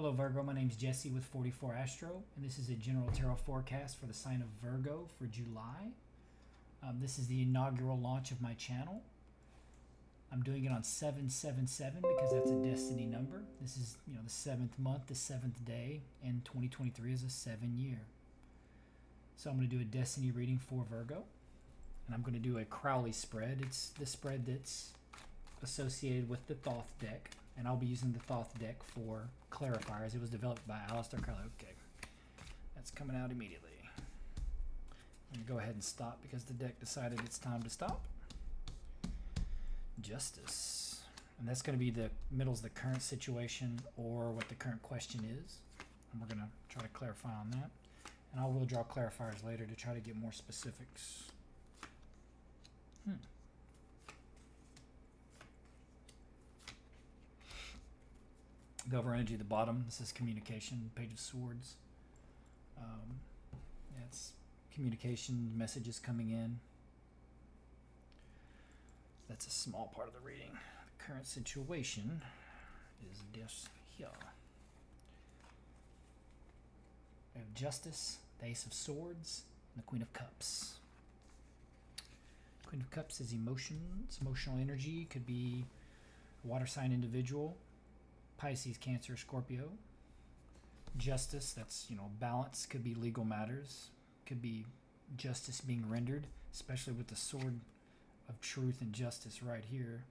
Hello Virgo, my name is Jesse with 44 Astro, and this is a general tarot forecast for the sign of Virgo for July. This is the inaugural launch of my channel. I'm doing it on 777 because that's a destiny number. This is, the 7th month, the 7th day, and 2023 is a 7 year. So I'm going to do a destiny reading for Virgo, and I'm going to do a Crowley spread. It's the spread that's associated with the Thoth deck, and I'll be using the Thoth deck for clarifiers. It was developed by Aleister Crowley. Okay, that's coming out immediately. I'm going to go ahead and stop because the deck decided it's time to stop. Justice. And that's going to be the middle's the current situation or what the current question is. And we're going to try to clarify on that. And I will draw clarifiers later to try to get more specifics. Velvet energy at the bottom. This is communication. Page of Swords. It's communication, messages coming in. That's a small part of the reading. The current situation is this here. We have Justice, the Ace of Swords, and the Queen of Cups. Queen of Cups is emotions, emotional energy. Could be a water sign individual, Pisces, Cancer, Scorpio. Justice, that's, balance. Could be legal matters. Could be justice being rendered, especially with the sword of truth and justice right here.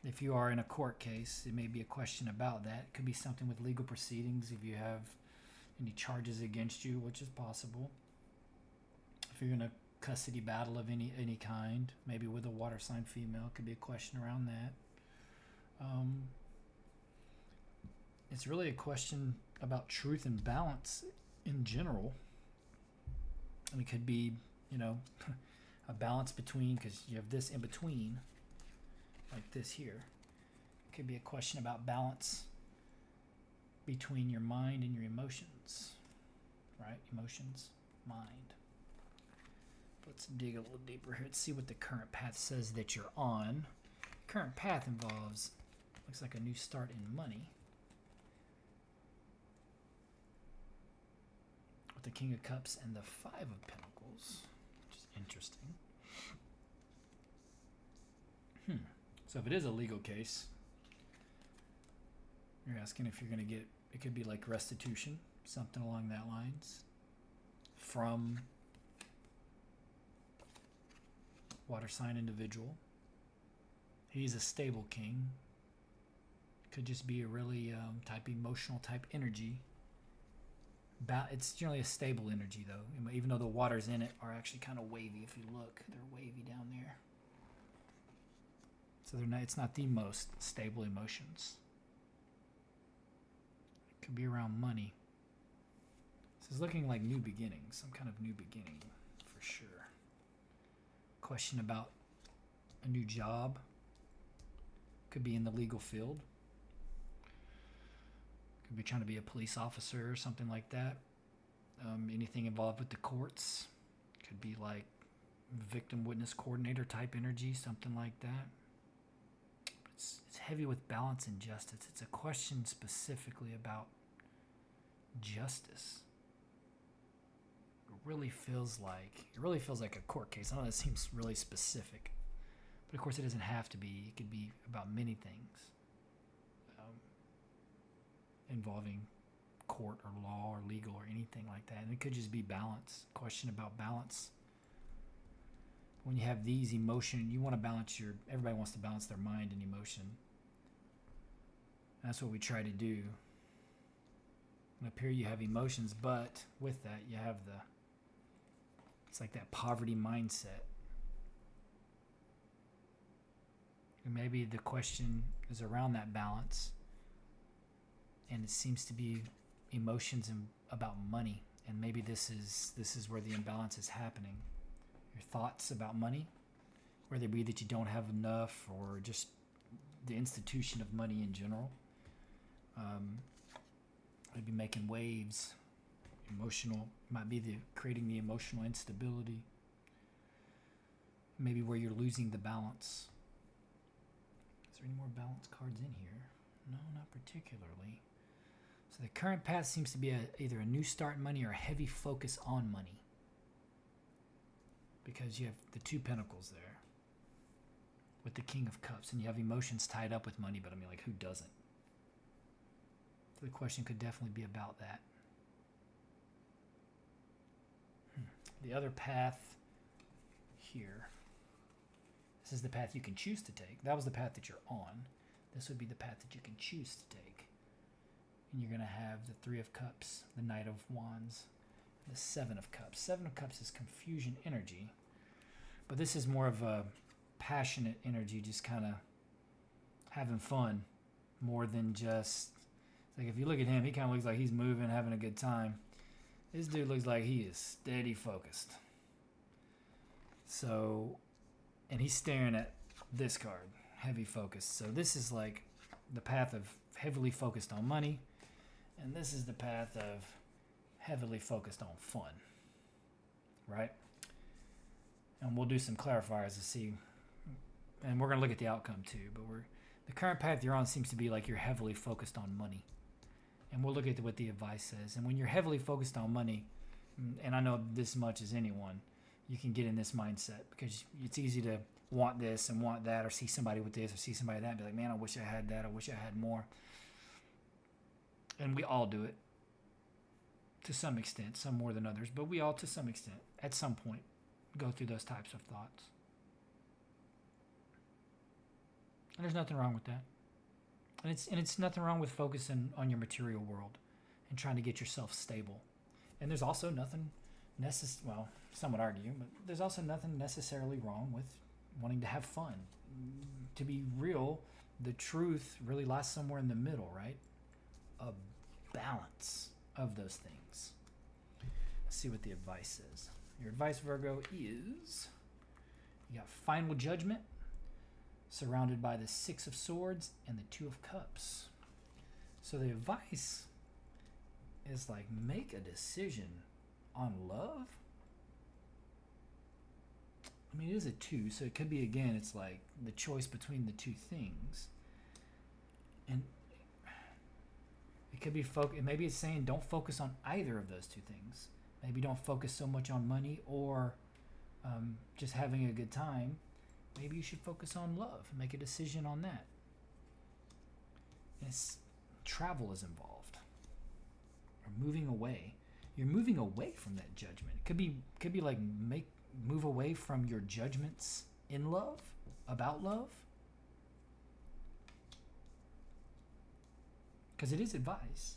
If you are in a court case, it may be a question about that. It could be something with legal proceedings if you have any charges against you, which is possible. If you're in a custody battle of any kind, maybe with a water sign female, it could be a question around that. It's really a question about truth and balance in general. And it could be, a balance between, because you have this in between, like this here. It could be a question about balance between your mind and your emotions, right? Emotions, mind. Let's dig a little deeper here. Let's see what the current path says that you're on. Current path involves, looks like a new start in money. With the King of Cups and the Five of Pentacles, which is interesting. So if it is a legal case, you're asking if you're going to get, it could be like restitution, something along that lines, from water sign individual. He's a stable king. Could just be a really type emotional type energy. It's generally a stable energy though, even though the waters in it are actually kind of wavy. If you look, they're wavy down there. So they're not, it's not the most stable emotions. It could be around money. This is looking like new beginnings, some kind of new beginning for sure. Question about a new job. Could be in the legal field. Could be trying to be a police officer or something like that. Anything involved with the courts. Could be like victim witness coordinator type energy, something like that. It's heavy with balance and justice. It's a question specifically about justice. It really feels like a court case. I know that seems really specific, but of course it doesn't have to be. It could be about many things involving court or law or legal or anything like that. And it could just be balance. Question about balance. When you have these emotion, you want to balance everybody wants to balance their mind and emotion. That's what we try to do. And up here you have emotions, but with that you have it's like that poverty mindset. And maybe the question is around that balance. And it seems to be emotions about money. And maybe this is where the imbalance is happening. Your thoughts about money, whether it be that you don't have enough or just the institution of money in general. Maybe making waves, emotional, might be creating the emotional instability. Maybe where you're losing the balance. Is there any more balance cards in here? No, not particularly. So So the current path seems to be either a new start in money or a heavy focus on money. Because you have the 2 pentacles there with the King of Cups, and you have emotions tied up with money, but I mean, like, who doesn't? So the question could definitely be about that. The other path here, this is the path you can choose to take. That was the path that you're on. This would be the path that you can choose to take. And you're going to have the 3 of Cups, the Knight of Wands, the 7 of Cups. 7 of Cups is confusion energy, but this is more of a passionate energy, just kind of having fun more than just, like, if you look at him, he kind of looks like he's moving, having a good time. This dude looks like he is steady focused. So, and he's staring at this card, heavy focus. So this is like the path of heavily focused on money, and this is the path of heavily focused on fun, right? And we'll do some clarifiers to see, and we're going to look at the outcome too, but the current path you're on seems to be like you're heavily focused on money. And we'll look at what the advice says. And when you're heavily focused on money, and I know this much as anyone, you can get in this mindset because it's easy to want this and want that, or see somebody with this or see somebody with that and be like, man, I wish I had that. I wish I had more. And we all do it to some extent, some more than others, but we all, to some extent, at some point, go through those types of thoughts. And there's nothing wrong with that. And it's nothing wrong with focusing on your material world and trying to get yourself stable. And there's also nothing well, some would argue, but there's also nothing necessarily wrong with wanting to have fun. To be real, the truth really lies somewhere in the middle, right? A balance of those things. Let's see what the advice is. Your advice, Virgo, is you got final judgment, surrounded by the 6 of Swords and the 2 of Cups. So the advice is like, make a decision on love. I mean, it is a 2, so it could be, again, it's like the choice between the 2 things. And it could be maybe it's saying don't focus on either of those 2 things. Maybe don't focus so much on money or just having a good time. Maybe you should focus on love and make a decision on that. And travel is involved, or moving away. You're moving away from that judgment. It could be like move away from your judgments in love, about love, because it is advice.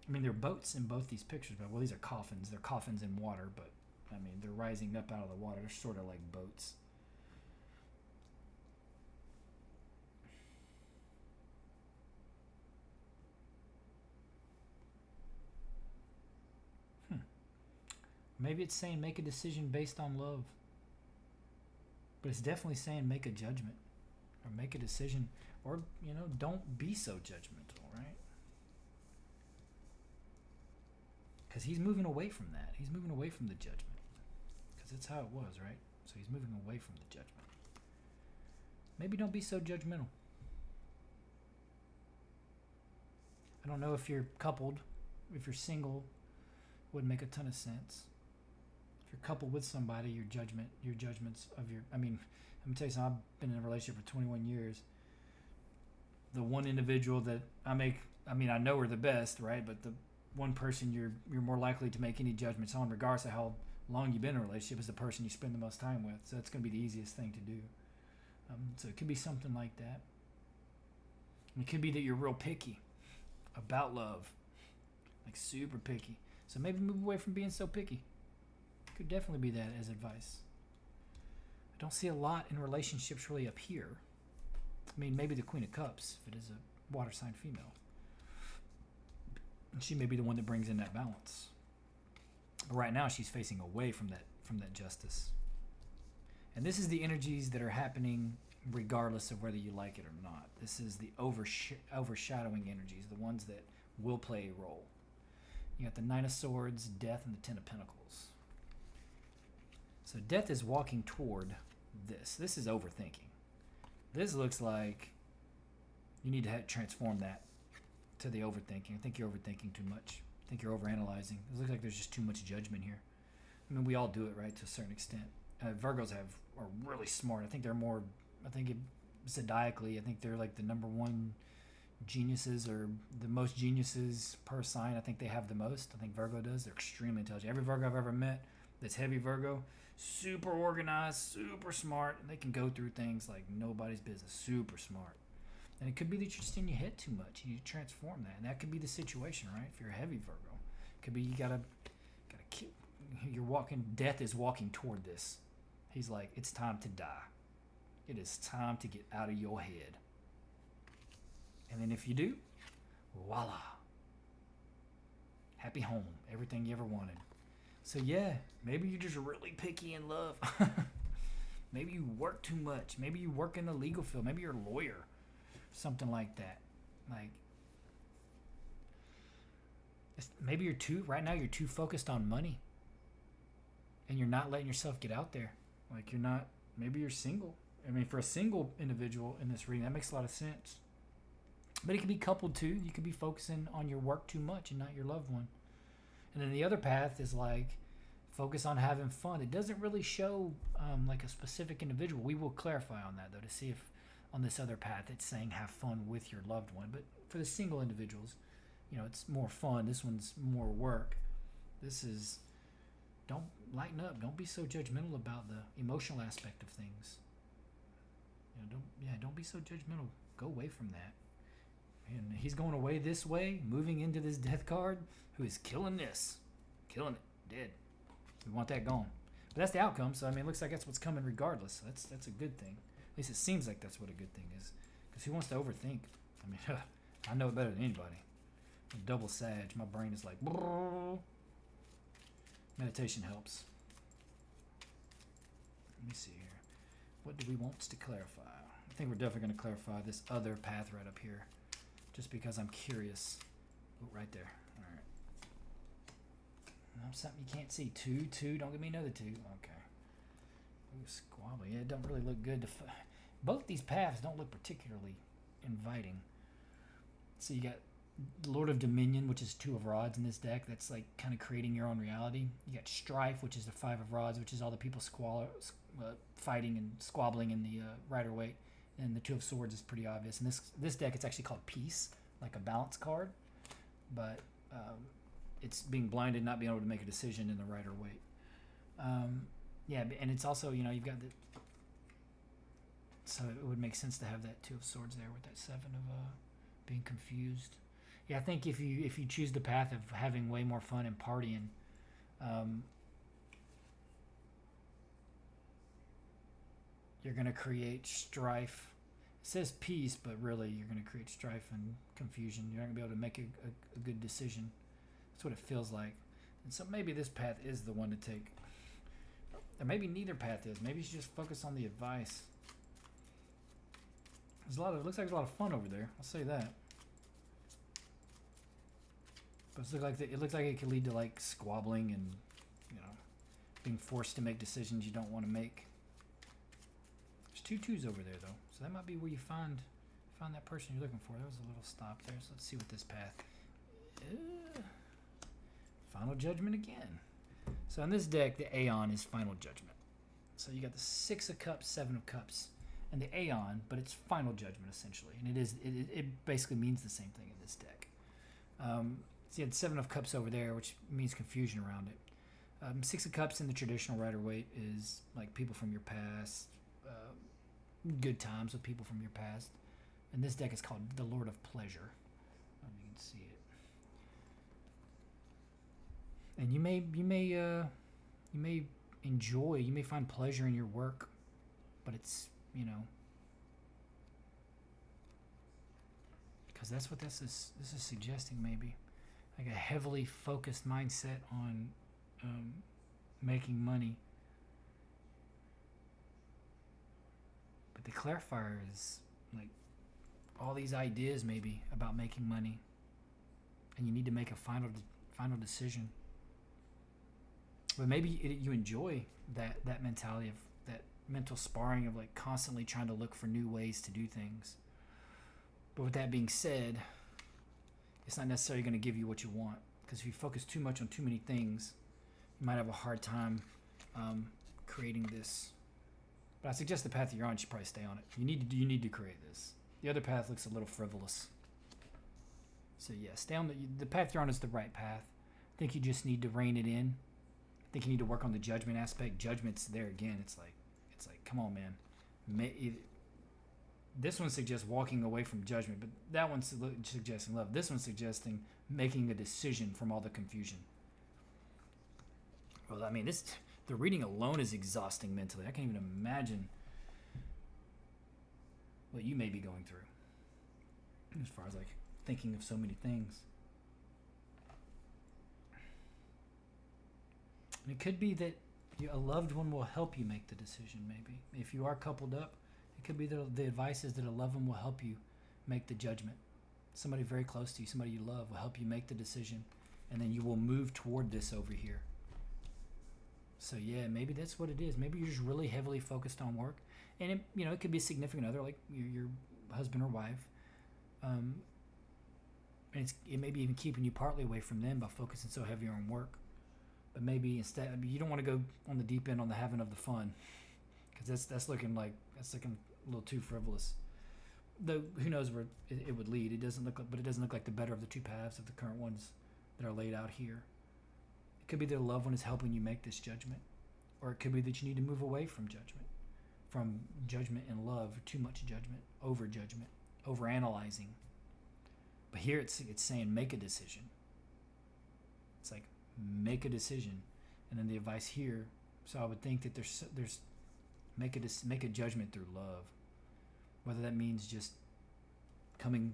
I mean, there are boats in both these pictures, but well, these are coffins. They're coffins in water, but I mean, they're rising up out of the water. They're sort of like boats. Maybe it's saying make a decision based on love. But it's definitely saying make a judgment. Or make a decision. Or, don't be so judgmental, right? Because he's moving away from that. He's moving away from the judgment. Because that's how it was, right? So he's moving away from the judgment. Maybe don't be so judgmental. I don't know if you're coupled. If you're single, wouldn't make a ton of sense. If you're coupled with somebody, your judgments of I'm going to tell you something. I've been in a relationship for 21 years. The one individual that I know her the best, right? But the one person you're more likely to make any judgments on, regardless of how long you've been in a relationship, is the person you spend the most time with. So that's going to be the easiest thing to do. So it could be something like that. And it could be that you're real picky about love, like super picky. So maybe move away from being so picky. Could definitely be that as advice. I don't see a lot in relationships really up here. I mean, maybe the Queen of Cups, if it is a water sign female. And she may be the one that brings in that balance. But right now she's facing away from that justice. And this is the energies that are happening regardless of whether you like it or not. This is the overshadowing energies, the ones that will play a role. You got the 9 of Swords, Death, and the 10 of Pentacles. So Death is walking toward this. This is overthinking. This looks like You need to transform that to the overthinking. I think you're overthinking too much. I think you're overanalyzing. It looks like there's just too much judgment here. I mean, we all do it, right, to a certain extent. Virgos are really smart. I think they're more. I think zodiacally, I think they're like the number one geniuses, or the most geniuses per sign. I think they have the most. I think Virgo does. They're extremely intelligent. Every Virgo I've ever met that's heavy Virgo, super organized, super smart, and they can go through things like nobody's business. Super smart. And it could be that you're just in your head too much. You need to transform that, and that could be the situation, right? If you're a heavy Virgo, it could be you gotta keep. You're walking. Death is walking toward this. He's like, it's time to die. It is time to get out of your head. And then if you do, voila. Happy home. Everything you ever wanted. So yeah, maybe you're just really picky in love. Maybe you work too much. Maybe you work in the legal field. Maybe you're a lawyer. Something like that. Like, maybe you're too focused on money. And you're not letting yourself get out there. Like, maybe you're single. I mean, for a single individual in this reading, that makes a lot of sense. But it can be coupled too. You could be focusing on your work too much and not your loved one. And then the other path is like, focus on having fun. It doesn't really show like a specific individual. We will clarify on that, though, to see if on this other path it's saying have fun with your loved one. But for the single individuals, it's more fun. This one's more work. This is, don't lighten up. Don't be so judgmental about the emotional aspect of things. Don't be so judgmental. Go away from that. And he's going away this way, moving into this death card, who is killing it, dead. We want that gone. But that's the outcome, so I mean, it looks like that's what's coming regardless. So that's a good thing. At least it seems like that's what a good thing is. Because who wants to overthink? I mean, I know it better than anybody. I'm double Sag. My brain is like, brrr. Meditation helps. Let me see here. What do we want to clarify? I think we're definitely going to clarify this other path right up here. Just because I'm curious. Oh, right there. All right. No, something you can't see. Two. Don't give me another 2. Okay. Ooh, squabbly. Yeah, it don't really look good. Both these paths don't look particularly inviting. So you got Lord of Dominion, which is 2 of Rods in this deck. That's like kind of creating your own reality. You got Strife, which is the 5 of Rods, which is all the people fighting and squabbling in the Rider-Waite. And the 2 of Swords is pretty obvious. And this deck, it's actually called Peace, like a balance card. But it's being blinded, not being able to make a decision in the Rider-Waite. And it's also, you've got the... So it would make sense to have that 2 of Swords there with that 7 of being confused. Yeah, I think if you choose the path of having way more fun and partying, you're going to create strife. It says peace, but really you're going to create strife and confusion. You're not going to be able to make a good decision. That's what it feels like. And so maybe this path is the one to take. Or maybe neither path is. Maybe you should just focus on the advice. It looks like there's a lot of fun over there. I'll say that. But it looks like it could lead to like squabbling and being forced to make decisions you don't want to make. There's 2 2s over there though, so that might be where you find that person you're looking for. There was a little stop there, so let's see what this path. Final Judgment again. So in this deck, the Aeon is Final Judgment. So you got the 6 of Cups, 7 of Cups, and the Aeon, but it's Final Judgment essentially, and it basically means the same thing in this deck. So you had 7 of Cups over there, which means confusion around it. 6 of Cups in the traditional Rider-Waite is like people from your past, good times with people from your past. And this deck is called the Lord of Pleasure. You can see it. And you may enjoy, you may find pleasure in your work, but it's, because that's what this is suggesting, maybe. Like a heavily focused mindset on making money. But the clarifier is like all these ideas maybe about making money, and you need to make a final decision. But maybe you enjoy that mentality of that mental sparring of like constantly trying to look for new ways to do things. But with that being said, it's not necessarily going to give you what you want, because if you focus too much on too many things, you might have a hard time creating this. But I suggest the path that you're on, you should probably stay on it. You need to create this. The other path looks a little frivolous. So yeah, stay on the path you're on is the right path. I think you just need to rein it in. I think you need to work on the judgment aspect. Judgment's there again. It's like, come on, man. This one suggests walking away from judgment, but that one's suggesting love. This one's suggesting making a decision from all the confusion. Well, I mean, the reading alone is exhausting mentally. I can't even imagine what you may be going through as far as like thinking of so many things. And it could be that a loved one will help you make the decision, maybe. If you are coupled up, it could be that the advice is that a loved one will help you make the judgment. Somebody very close to you, somebody you love, will help you make the decision, and then you will move toward this over here. So yeah, maybe that's what it is. Maybe you're just really heavily focused on work, and it could be a significant other, like your husband or wife. And it may be even keeping you partly away from them by focusing so heavy on work. But maybe instead, you don't want to go on the deep end on the having of the fun, because that's looking a little too frivolous. Though who knows where it would lead? It doesn't look like the better of the two paths of the current ones that are laid out here. It could be that a loved one is helping you make this judgment, or it could be that you need to move away from judgment and love, too much judgment, over analyzing. But here it's saying make a decision. It's like make a decision, and then the advice here. So I would think that there's make a judgment through love, whether that means just coming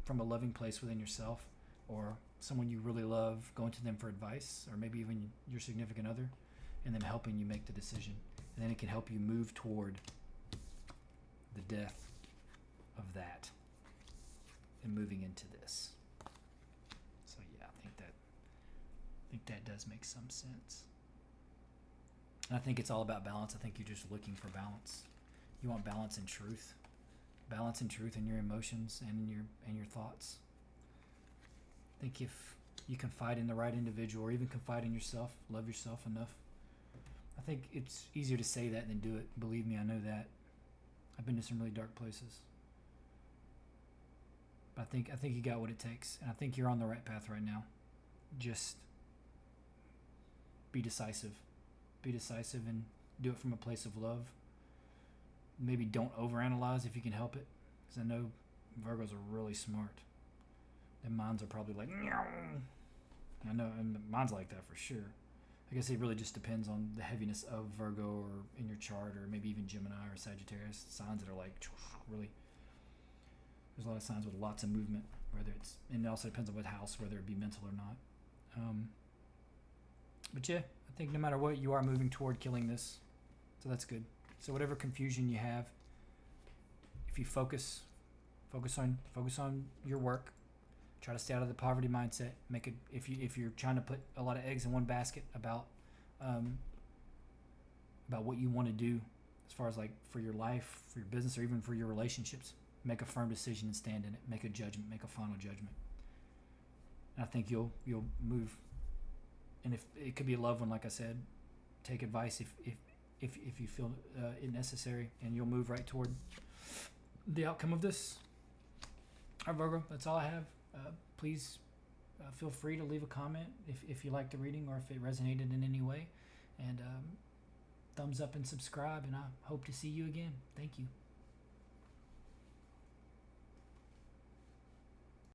from a loving place within yourself, or someone you really love, going to them for advice, or maybe even your significant other, and then helping you make the decision. And then it can help you move toward the death of that and moving into this. So yeah, I think that does make some sense. And I think it's all about balance. I think you're just looking for balance. You want balance and truth. Balance and truth in your emotions and in your thoughts. I think if you confide in the right individual, or even confide in yourself, love yourself enough, I think it's easier to say that than do it. Believe me, I know that. I've been to some really dark places. But I think you got what it takes, and I think you're on the right path right now. Just be decisive. Be decisive and do it from a place of love. Maybe don't overanalyze if you can help it, because I know Virgos are really smart. Their minds are probably like, meow. I know, and mine's like that for sure. I guess it really just depends on the heaviness of Virgo, or in your chart, or maybe even Gemini or Sagittarius, signs that are like really. There's a lot of signs with lots of movement, and it also depends on what house, whether it be mental or not. But yeah, I think no matter what, you are moving toward killing this, so that's good. So whatever confusion you have, if you focus on your work, try to stay out of the poverty mindset. Make it if you're trying to put a lot of eggs in one basket about what you want to do, as far as like for your life, for your business, or even for your relationships. Make a firm decision and stand in it. Make a judgment. Make a final judgment. And I think you'll move. And if it could be a loved one, like I said, take advice if you feel it necessary, and you'll move right toward the outcome of this. All right, Virgo, that's all I have. Please feel free to leave a comment if you liked the reading, or if it resonated in any way. And thumbs up and subscribe, and I hope to see you again. Thank you.